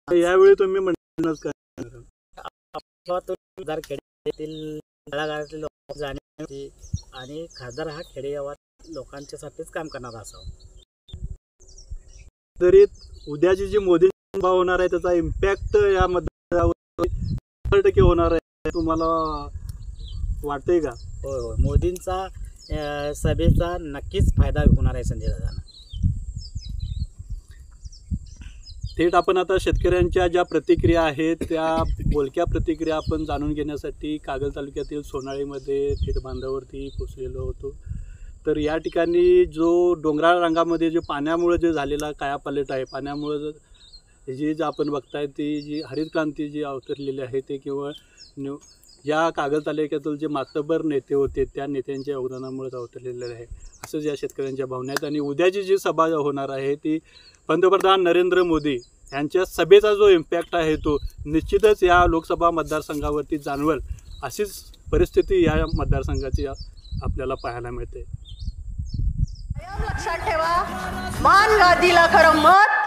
यावेळी तुम्ही म्हणूनच काय खेड्यातील तळागाळातील लोक जाण्याची आणि खासदार हा खेडेगावात लोकांच्यासाठीच काम करणारा असावा। तरी उद्याची जी मोदी सभा होणार आहे त्याचा इम्पॅक्ट या मतदारावर 100% होणार आहे तुम्हाला वाटतंय का? होय होय, मोदींचा सभेचा नक्कीच फायदा होणार आहे संजय दादांना। थेट आपण आता शेतकऱ्यांच्या ज्या प्रतिक्रिया आहेत त्या बोलक्या प्रतिक्रिया आपण जाणून घेण्यासाठी कागल तालुक्यातील सोनाळीमध्ये थेट बांधावरती पोचलेलो होतो। तर या ठिकाणी जो डोंगराळ रंगामध्ये जे पाण्यामुळे जे झालेला कायापालट आहे, पाण्यामुळे जी आपण बघताय ती जी हरित क्रांती जी अवतरलेली आहे ते केवळ या कागल तालुक्यातील जे मातबर नेते होते त्या नेत्यांच्या योगदानामुळेच अवतरलेले आहे असंच या शेतकऱ्यांच्या भावना आहेत। आणि उद्याची जी सभा होणार आहे ती पंतप्रधान नरेंद्र मोदी यांच्या सभेचा जो इम्पॅक्ट आहे तो निश्चितच या लोकसभा मतदारसंघावरती जाणवेल अशीच परिस्थिती या मतदारसंघाची आपल्याला पाहायला मिळते। लक्षात ठेवा, मान गादीला खरं मत